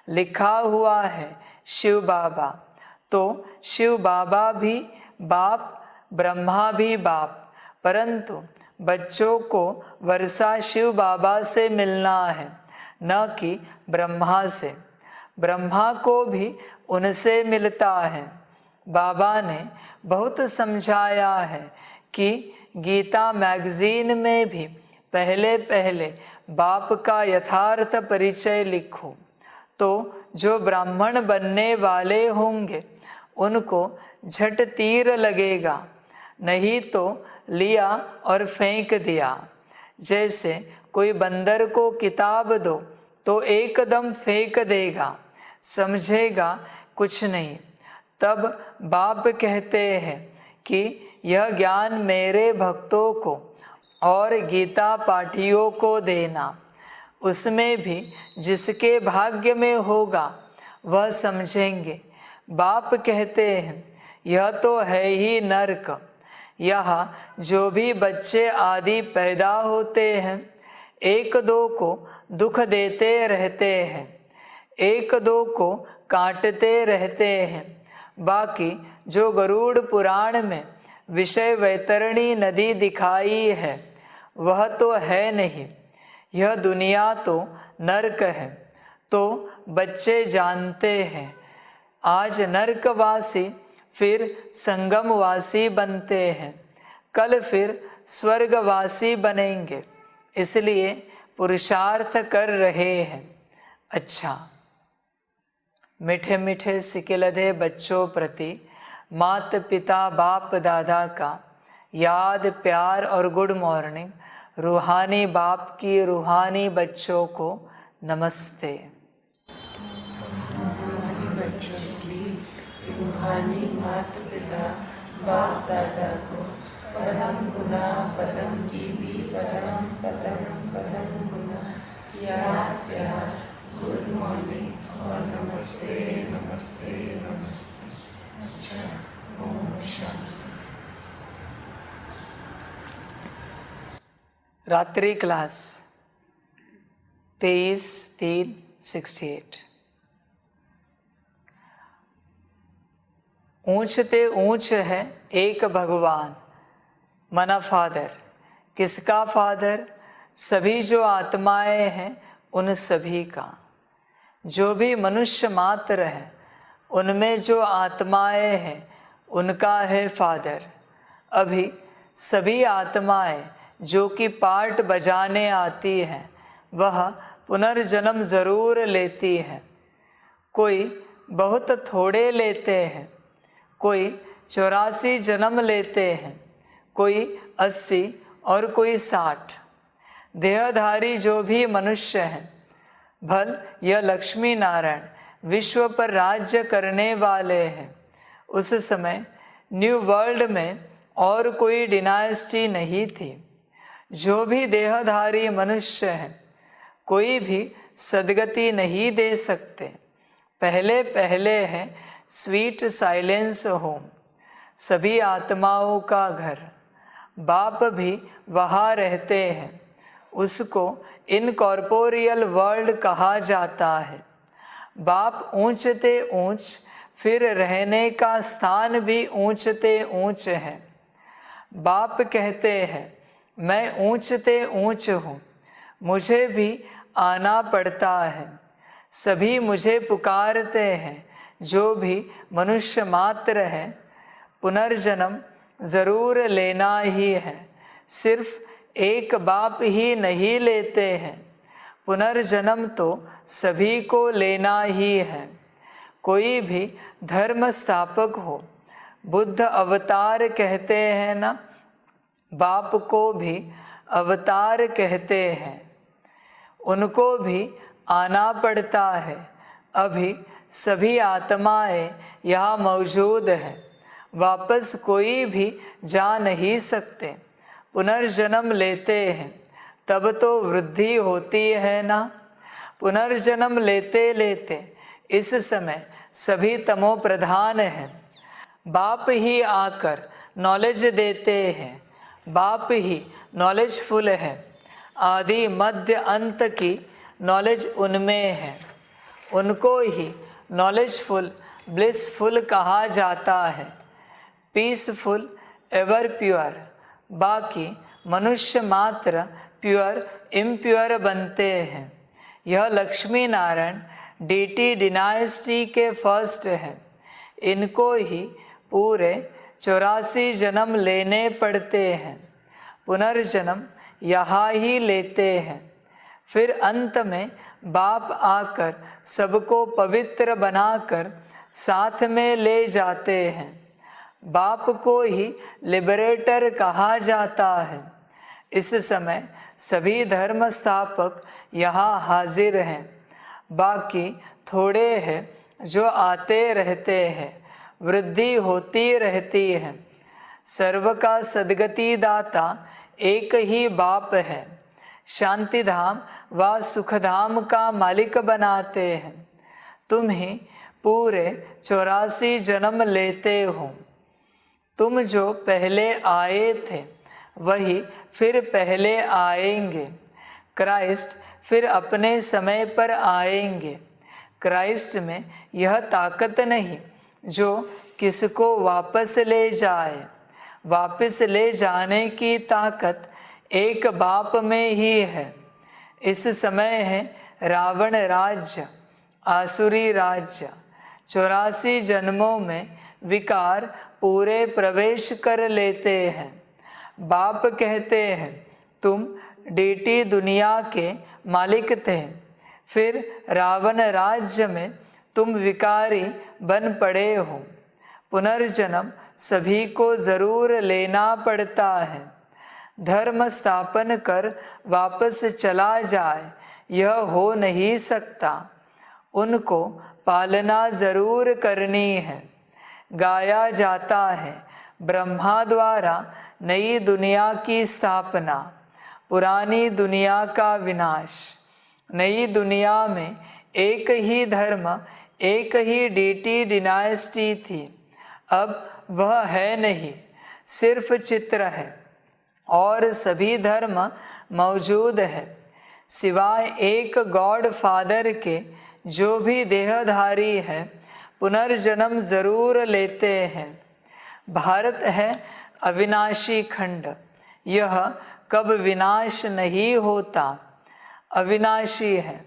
लिखा हुआ है शिव बाबा, तो शिव बाबा भी बाप, ब्रह्मा भी बाप, परंतु बच्चों को वर्षा शिव बाबा से मिलना है, न कि ब्रह्मा से। ब्रह्मा को भी उनसे मिलता है। बाबा ने बहुत समझाया है कि गीता मैगजीन में भी पहले पहले बाप का यथार्थ परिचय लिखो, तो जो ब्राह्मण बनने वाले होंगे उनको झट तीर लगेगा, नहीं तो लिया और फेंक दिया। जैसे कोई बंदर को किताब दो तो एकदम फेंक देगा, समझेगा कुछ नहीं। तब बाप कहते हैं कि यह ज्ञान मेरे भक्तों को और गीता पाठियों को देना। उसमें भी जिसके भाग्य में होगा वह समझेंगे। बाप कहते हैं यह तो है ही नरक। यहाँ जो भी बच्चे आदि पैदा होते हैं, एक दो को दुख देते रहते हैं, एक दो को काटते रहते हैं। बाकी जो गरुड़ पुराण में विषय वैतरणी नदी दिखाई है वह तो है नहीं। यह दुनिया तो नरक है। तो बच्चे जानते हैं आज नरकवासी फिर संगमवासी बनते हैं, कल फिर स्वर्गवासी बनेंगे, इसलिए पुरुषार्थ कर रहे हैं। अच्छा, मीठे मीठे सिकिलधे बच्चों प्रति माता पिता बाप दादा का याद, प्यार और गुड मॉर्निंग। रूहानी बाप की रूहानी बच्चों को नमस्ते। रूहानी बच्चों की रूहानी माता पिता बाप दादा को पदम गुना पदम की भी पदम पदम पदम गुना याद, प्यार, गुड मॉर्निंग और नमस्ते नमस्ते नमस्ते। अच्छा, ओम शांति। रात्रि क्लास 23/3/68। ऊंचते ऊंच है एक भगवान, मना फादर। किसका फादर? सभी जो आत्माएं हैं उन सभी का। जो भी मनुष्य मात्र है उनमें जो आत्माएं हैं उनका है फादर। अभी सभी आत्माएं जो कि पार्ट बजाने आती हैं वह पुनर्जन्म ज़रूर लेती हैं। कोई बहुत थोड़े लेते हैं, कोई 84 जन्म लेते हैं, कोई 80 और कोई 60। देहधारी जो भी मनुष्य हैं, भल यह लक्ष्मी नारायण विश्व पर राज्य करने वाले हैं। उस समय न्यू वर्ल्ड में और कोई डिनाइस्टी नहीं थी। जो भी देहधारी मनुष्य हैं कोई भी सदगति नहीं दे सकते। पहले पहले है स्वीट साइलेंस होम, सभी आत्माओं का घर। बाप भी वहाँ रहते हैं। उसको इनकॉर्पोरियल वर्ल्ड कहा जाता है। बाप ऊंचते ऊंच, फिर रहने का स्थान भी ऊंचते ऊंच है। बाप कहते हैं मैं ऊंचते ऊंच हूँ, मुझे भी आना पड़ता है। सभी मुझे पुकारते हैं जो भी मनुष्य मात्र है। पुनर्जन्म ज़रूर लेना ही है। सिर्फ एक बाप ही नहीं लेते हैं, पुनर्जन्म तो सभी को लेना ही है। कोई भी धर्म स्थापक हो, बुद्ध अवतार कहते हैं ना, बाप को भी अवतार कहते हैं। उनको भी आना पड़ता है। अभी सभी आत्माएं यहाँ मौजूद हैं, वापस कोई भी जा नहीं सकते। पुनर्जन्म लेते हैं तब तो वृद्धि होती है ना। पुनर्जन्म लेते लेते इस समय सभी तमो प्रधान हैं। बाप ही आकर नॉलेज देते हैं, बाप ही नॉलेजफुल है। आदि मध्य अंत की नॉलेज उनमें है, उनको ही नॉलेजफुल ब्लिसफुल कहा जाता है। पीसफुल एवर प्योर, बाकी मनुष्य मात्र प्योर इम्प्योर बनते हैं। यह लक्ष्मी नारायण डीटी डिनाइस्टी के फर्स्ट हैं। इनको ही पूरे 84 जन्म लेने पड़ते हैं, पुनर्जन्म यहाँ ही लेते हैं। फिर अंत में बाप आकर सबको पवित्र बनाकर साथ में ले जाते हैं। बाप को ही लिबरेटर कहा जाता है। इस समय सभी धर्म स्थापक यहाँ हाजिर हैं, बाकी थोड़े हैं जो आते रहते हैं, वृद्धि होती रहती है। सर्व का सद्गति दाता एक ही बाप है, शांति धाम व सुखधाम का मालिक बनाते हैं। तुम ही पूरे 84 जन्म लेते हो। तुम जो पहले आए थे वही फिर पहले आएंगे। क्राइस्ट फिर अपने समय पर आएंगे। क्राइस्ट में यह ताकत नहीं जो किसको वापस ले जाए। वापस ले जाने की ताकत एक बाप में ही है। इस समय है रावण राज्य, आसुरी राज्य। 84 जन्मों में विकार पूरे प्रवेश कर लेते हैं। बाप कहते हैं तुम डीटी दुनिया के मालिक थे, फिर रावण राज्य में तुम विकारी बन पड़े हो। पुनर्जन्म सभी को ज़रूर लेना पड़ता है। धर्म स्थापन कर वापस चला जाए यह हो नहीं सकता। उनको पालना ज़रूर करनी है। गाया जाता है ब्रह्मा द्वारा नई दुनिया की स्थापना, पुरानी दुनिया का विनाश। नई दुनिया में एक ही धर्म, एक ही डीटी डिनाइस्टी थी, अब वह है नहीं, सिर्फ चित्र है और सभी धर्म मौजूद है। सिवाय एक गॉड फादर के जो भी देहधारी है पुनर्जन्म ज़रूर लेते हैं। भारत है अविनाशी खंड, यह कब विनाश नहीं होता, अविनाशी है।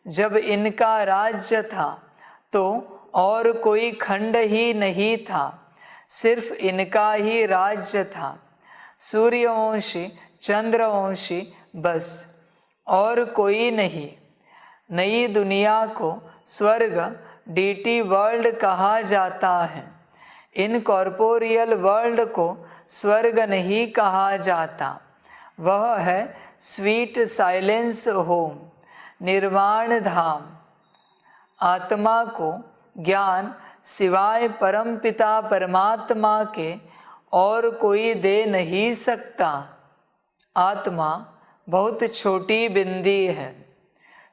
जब इनका राज्य था तो और कोई खंड ही नहीं था, सिर्फ इनका ही राज्य था। सूर्यवंशी, चंद्रवंशी बस, और कोई नहीं। नई दुनिया को स्वर्ग डीटी वर्ल्ड कहा जाता है। इनकॉर्पोरियल वर्ल्ड को स्वर्ग नहीं कहा जाता, वह है स्वीट साइलेंस होम, निर्वाण धाम। आत्मा को ज्ञान सिवाय परमपिता परमात्मा के और कोई दे नहीं सकता। आत्मा बहुत छोटी बिंदी है।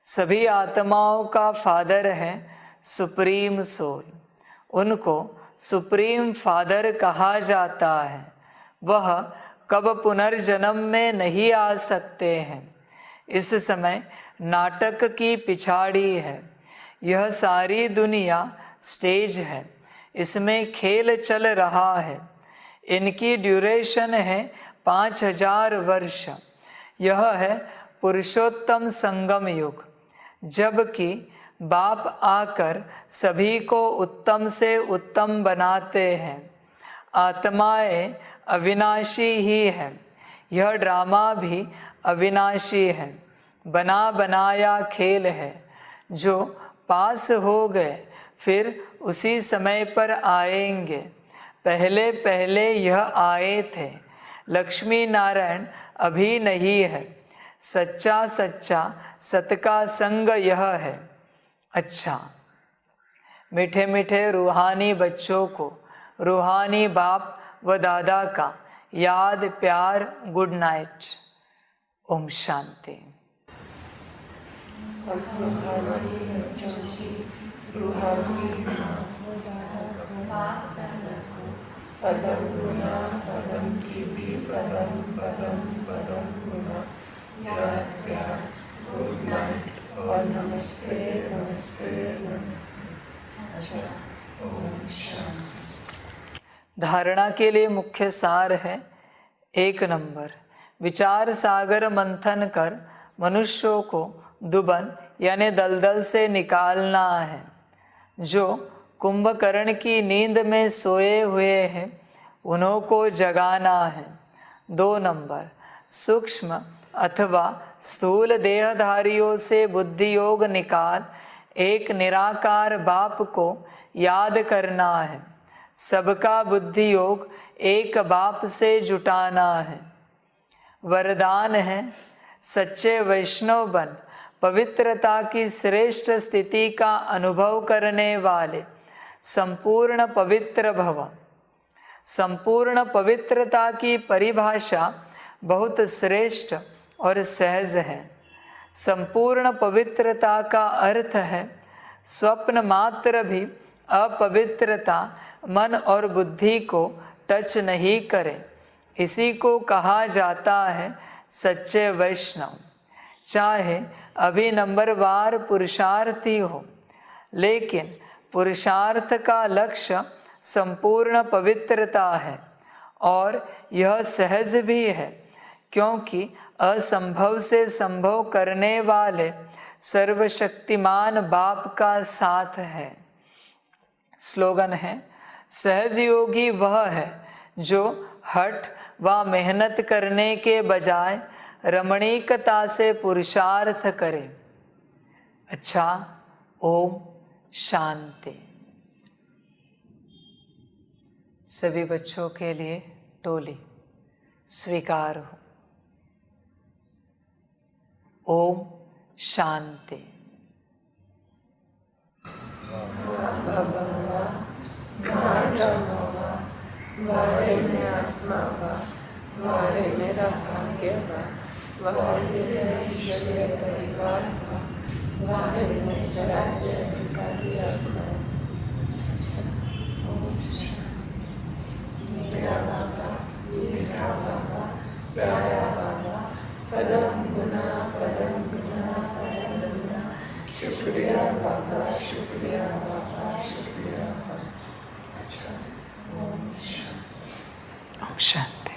सभी आत्माओं का फादर है सुप्रीम सोल। उनको सुप्रीम फादर कहा जाता है। वह कब पुनर्जन्म में नहीं आ सकते हैं। इस समय नाटक की पिछाड़ी है। यह सारी दुनिया स्टेज है, इसमें खेल चल रहा है। इनकी ड्यूरेशन है 5000 वर्ष। यह है पुरुषोत्तम संगम युग, जबकि बाप आकर सभी को उत्तम से उत्तम बनाते हैं। आत्माएं अविनाशी ही है। यह ड्रामा भी अविनाशी है, बना बनाया खेल है। जो पास हो गए फिर उसी समय पर आएंगे। पहले पहले यह आए थे। लक्ष्मी नारायण अभी नहीं है। सच्चा सच्चा सत का संग यह है। अच्छा, मीठे मीठे रूहानी बच्चों को रूहानी बाप व दादा का याद प्यार, गुड नाइट, ओम शांति। रूहानी बच्चों की रूहानी बाप दादा को पदम गुना पदम की भी पदम पदम पदम गुना याद प्यार गुड नाइट और नमस्ते नमस्ते नमस्ते। अच्छा, ओम शांति। धारणा के लिए मुख्य सार है 1 नंबर, विचार सागर मंथन कर मनुष्यों को दुबन यानी दलदल से निकालना है। जो कुंभकर्ण की नींद में सोए हुए हैं उन्हों को जगाना है। 2 नंबर, सूक्ष्म अथवा स्थूल देहधारियों से बुद्धि योग निकाल एक निराकार बाप को याद करना है। सबका बुद्धि योग एक बाप से जुटाना है। वरदान है, सच्चे वैष्णव बन पवित्रता की श्रेष्ठ स्थिति का अनुभव करने वाले संपूर्ण पवित्र भव। संपूर्ण पवित्रता की परिभाषा बहुत श्रेष्ठ और सहज है। संपूर्ण पवित्रता का अर्थ है स्वप्न मात्र भी अपवित्रता मन और बुद्धि को टच नहीं करे। इसी को कहा जाता है सच्चे वैष्णव। चाहे अभी नंबरवार पुरुषार्थी हो, लेकिन पुरुषार्थ का लक्ष्य संपूर्ण पवित्रता है और यह सहज भी है, क्योंकि असंभव से संभव करने वाले सर्वशक्तिमान बाप का साथ है। स्लोगन है, सहज योगी वह है जो हठ व मेहनत करने के बजाय रमणीकता से पुरुषार्थ करे। अच्छा, ओम शांति। सभी बच्चों के लिए टोली स्वीकार हो। ओम शांति। वारे में आत्मा बा, वारे मेरा भाग्य बा, वारे मेरा ईश्वरीय परिवार बा, वारे में स्वराज्य अधिकारी आत्मा। ओम शांति। मेरा बाबा, मीठा बाबा, प्यारा बाबा, पदम गुना पदम गुना पदम गुना। शुक्रिया बाबा, शुक्रिया बाबा, शुक्रिया बाबा। अच्छा, ओम शांति। शांति।